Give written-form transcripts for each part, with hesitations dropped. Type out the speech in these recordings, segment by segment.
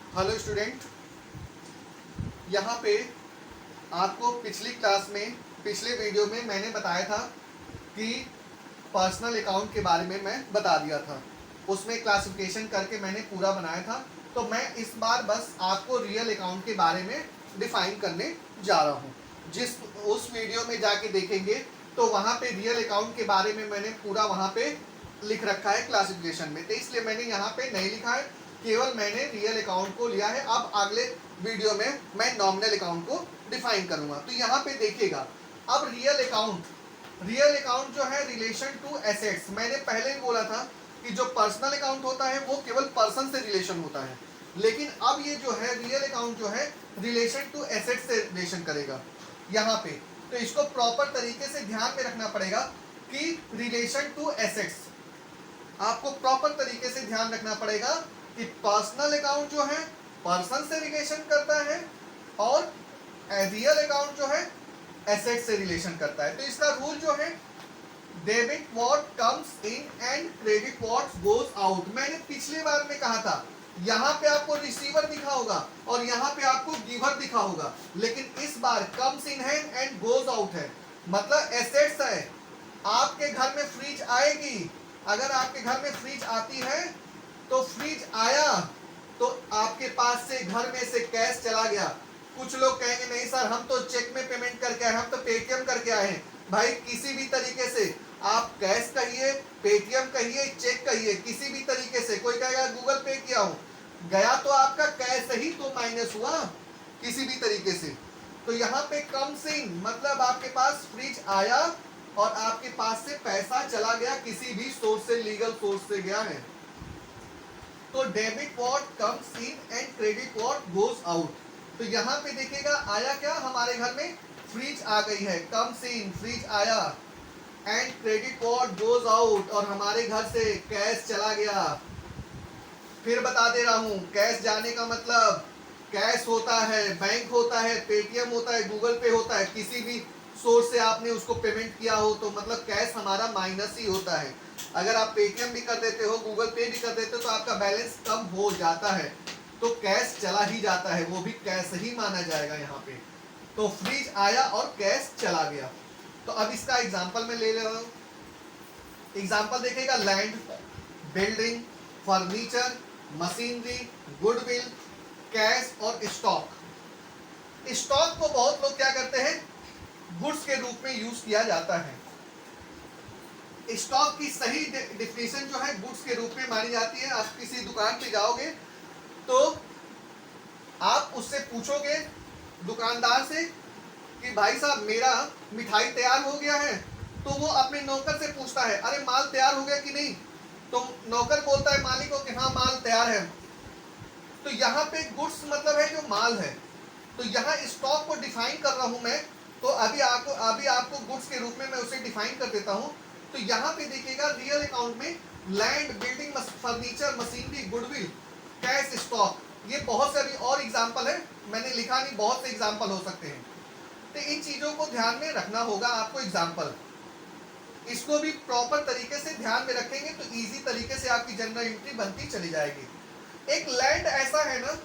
Hello student, यहाँ पे आपको पिछली क्लास में पिछले वीडियो में मैंने बताया था कि पर्सनल अकाउंट के बारे में मैं बता दिया था। उसमें क्लासिफिकेशन करके मैंने पूरा बनाया था। तो मैं इस बार बस आपको रियल अकाउंट के बारे में डिफाइन करने जा रहा हूँ। जिस उस वीडियो में जाके देखेंगे तो वहाँ पे रियल अकाउंट के बारे में मैंने पूरा वहाँ पे लिख रखा है क्लासिफिकेशन में, तो इसलिए मैंने यहाँ पे नहीं लिखा है, केवल मैंने रियल अकाउंट को लिया है। अब अगले वीडियो में मैं नॉमिनल अकाउंट को डिफाइन करूंगा। तो यहाँ पे देखिएगा, अब रियल अकाउंट जो है रिलेशन टू एसेट्स, मैंने पहले ही बोला था कि जो पर्सनल अकाउंट होता है वो केवल पर्सन से रिलेशन होता है, लेकिन अब ये जो है रियल अकाउंट जो है रिलेशन टू एसेट से रिलेशन करेगा यहाँ पे। तो इसको प्रॉपर तरीके से ध्यान में रखना पड़ेगा कि रिलेशन टू एसेट्स आपको प्रॉपर तरीके से ध्यान रखना पड़ेगा कि पर्सनल अकाउंट जो है पर्सन से रिलेशन करता है और रियल अकाउंट जो है एसेट से रिलेशन करता है। तो इसका रूल जो है, debit what comes in and credit what goes out. मैंने पिछली बार में कहा था यहाँ पे आपको रिसीवर दिखा होगा और यहाँ पे आपको गिवर दिखा होगा, लेकिन इस बार कम्स इन है एंड गोज आउट है, मतलब एसेट्स है। आपके घर में फ्रिज आएगी, अगर आपके घर में फ्रिज आती है तो फ्रिज आया तो आपके पास से घर में से कैश चला गया। कुछ लोग कहेंगे नहीं सर हम तो चेक में पेमेंट करके आए, हम तो पेटीएम करके आए हैं। भाई किसी भी तरीके से आप कैश कहिए, पेटीएम कहिए, चेक कहिए, किसी भी तरीके से। कोई कहेगा गूगल पे किया हूं, गया तो आपका कैश ही तो माइनस हुआ किसी भी तरीके से। तो यहाँ पे कम सिन मतलब आपके पास फ्रिज आया और आपके पास से पैसा चला गया, किसी भी सोर्स से, लीगल सोर्स से गया है। तो debit what comes in and credit what goes out. तो यहाँ पे देखिएगा आया क्या, हमारे घर में फ्रिज आ गई है, कम्स इन फ्रिज आया, and credit what goes out और हमारे घर से कैश चला गया। फिर बता दे रहा हूँ, कैश जाने का मतलब कैश होता है, बैंक होता है, पेटीएम होता है, गूगल पे होता है, किसी भी सोर्स से आपने उसको पेमेंट किया हो तो मतलब कैश हमारा माइनस ही होता है। अगर आप पेटीएम भी कर देते हो, गूगल पे भी कर देते हो तो आपका बैलेंस कम हो जाता है, तो कैश चला ही जाता है, वो भी कैश ही माना जाएगा यहाँ पे। तो फ्रिज आया और कैश चला गया। तो अब इसका एग्जाम्पल मैं ले रहा हूँ। एग्जाम्पल देखिएगा, land, building, furniture, machinery, goodwill, cash और स्टॉक। स्टॉक को बहुत लोग क्या करते हैं, गुड्स के रूप में यूज किया जाता है। स्टॉक की सही डिफिनेशन जो है गुड्स के रूप में मानी जाती है। आप किसी दुकान पे जाओगे तो आप उससे पूछोगे दुकानदार से कि भाई साहब मेरा मिठाई तैयार हो गया है, तो वो अपने नौकर से पूछता है अरे माल तैयार हो गया कि नहीं, तो नौकर बोलता है मालिक को कि हाँ माल तैयार है। तो यहाँ पे गुड्स मतलब है जो माल है। तो यहाँ स्टॉक को डिफाइन कर रहा हूं मैं, तो अभी आपको गुड्स के रूप में मैं उसे डिफाइन कर देता हूं। तो यहाँ पे देखिएगा रियल अकाउंट में land, building, furniture, machinery, goodwill, cash, stock, ये बहुत से अभी और एग्जाम्पल है, मैंने लिखा नहीं, बहुत से एग्जाम्पल हो सकते हैं। तो इन चीजों को ध्यान में रखना होगा आपको। एग्जाम्पल इसको भी प्रॉपर तरीके से ध्यान में रखेंगे तो इजी तरीके से आपकी जनरल एंट्री बनती चली जाएगी। एक लैंड ऐसा है ना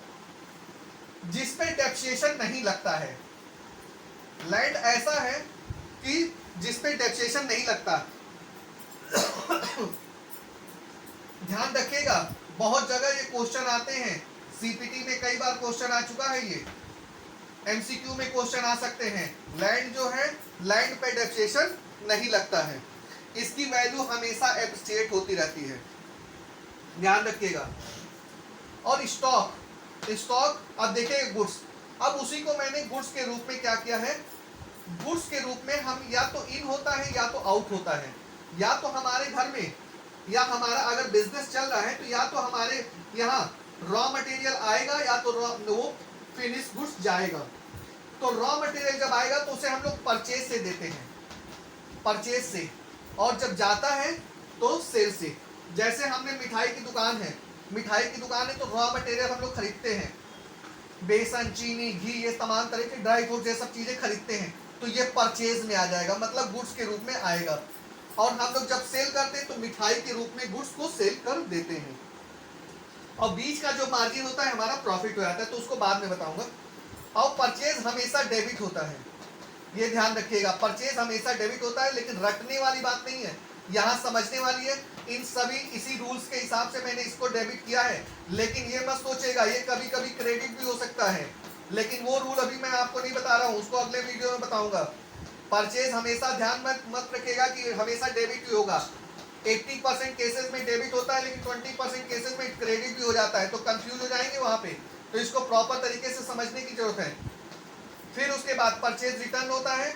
जिसपे डेप्रिसिएशन नहीं लगता है, लैंड ऐसा है कि जिसपे डेप्रिसिएशन नहीं लगता। ध्यान रखिएगा, बहुत जगह ये क्वेश्चन आते हैं, सीपीटी में कई बार क्वेश्चन आ चुका है, ये एमसीक्यू में क्वेश्चन आ सकते हैं। लैंड जो है, लैंड पे डेप्रिसिएशन नहीं लगता है, इसकी वैल्यू हमेशा एप्रिशिएट होती रहती है, ध्यान रखिएगा। और स्टॉक, अब देखिए गुड्स, अब उसी को मैंने गुड्स के रूप में क्या किया है, गुड्स के रूप में हम या तो इन होता है या तो आउट होता है, या तो हमारे घर में, या हमारा अगर बिजनेस चल रहा है तो या तो हमारे यहाँ रॉ मटेरियल आएगा या तो वो फिनिश गुड्स जाएगा। तो रॉ मटेरियल जब आएगा तो उसे हम लोग परचेज से देते हैं, परचेज से, और जब जाता है तो सेल से। जैसे हमने मिठाई की दुकान है, मिठाई की दुकान है तो रॉ मटेरियल हम लोग खरीदते हैं, बेसन, चीनी, घी, ये तमाम तरह के ड्राई फ्रूट, ये सब चीजें खरीदते हैं, तो ये परचेज में आ जाएगा, मतलब गुड्स के रूप में आएगा। और हम लोग जब सेल करते हैं तो मिठाई के रूप में गुड्स को सेल कर देते हैं। और बीच का जो मार्जिन होता है हमारा प्रॉफिट हो जाता है, तो उसको बाद में बताऊंगा। और परचेज हमेशा डेबिट होता है, ये ध्यान रखिएगा, परचेज हमेशा डेबिट होता है, लेकिन रटने वाली बात नहीं है, यहाँ समझने वाली है। इन सभी इसी रूल्स के हिसाब से मैंने इसको डेबिट किया है, लेकिन ये मत सोचेगा ये कभी कभी क्रेडिट भी हो सकता है, लेकिन वो रूल अभी मैं आपको नहीं बता रहा हूँ, उसको अगले वीडियो में बताऊंगा। परचेज हमेशा ध्यान मत रखिएगा कि हमेशा डेबिट ही होगा। 80% केसेस में डेबिट होता है, लेकिन 20% केसेस में क्रेडिट भी हो जाता है, तो कंफ्यूज हो जाएंगे वहां पे, तो इसको प्रॉपर तरीके से समझने की जरूरत है। फिर उसके बाद परचेज रिटर्न होता है,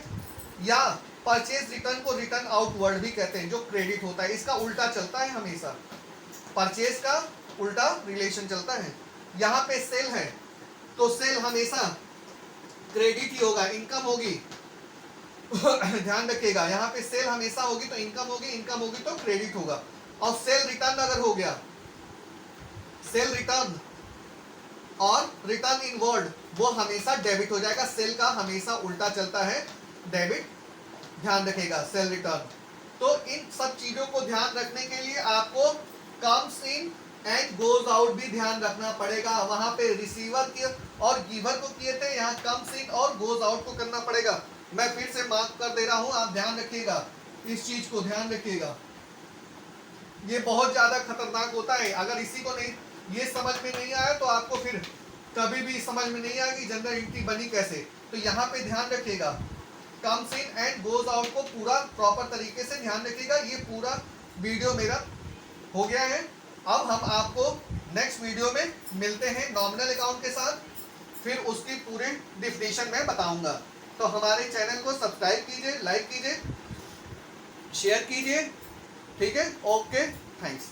या परचेज रिटर्न को रिटर्न आउटवर्ड भी कहते हैं, जो क्रेडिट होता है, इसका उल्टा चलता है हमेशा, परचेज का उल्टा रिलेशन चलता है। यहाँ पे सेल है तो सेल हमेशा क्रेडिट ही होगा, इनकम होगी ध्यान रखिएगा, यहाँ पे सेल हमेशा होगी तो इनकम होगी, इनकम होगी तो क्रेडिट होगा। और सेल रिटर्न अगर हो गया, सेल रिटर्न और रिटर्न इनवर्ड वो हमेशा डेबिट हो जाएगा, सेल का हमेशा उल्टा चलता है, डेबिट, ध्यान रखिएगा सेल रिटर्न। तो इन सब चीजों को ध्यान रखने के लिए आपको comes in and goes out भी ध्यान रखना पड़ेगा। वहां पे रिसीवर के और गिवर को किए थे, यहाँ कम्स इन और गोज आउट को करना पड़ेगा। मैं फिर से मार्क कर दे रहा हूं, आप ध्यान रखिएगा, इस चीज को ध्यान रखिएगा, ये बहुत ज्यादा खतरनाक होता है। अगर इसी को नहीं, ये समझ में नहीं आया तो आपको फिर कभी भी समझ में नहीं आएगी जनरल एंट्री बनी कैसे। तो यहाँ पे ध्यान रखिएगा, comes in and goes out को पूरा प्रॉपर तरीके से ध्यान रखिएगा। ये पूरा वीडियो मेरा हो गया है। अब हम आपको नेक्स्ट वीडियो में मिलते हैं नॉमिनल अकाउंट के साथ, फिर उसकी पूरी डिफिनेशन में बताऊंगा। तो हमारे चैनल को सब्सक्राइब कीजिए, लाइक कीजिए, शेयर कीजिए, ठीक है, ओके, थैंक्स।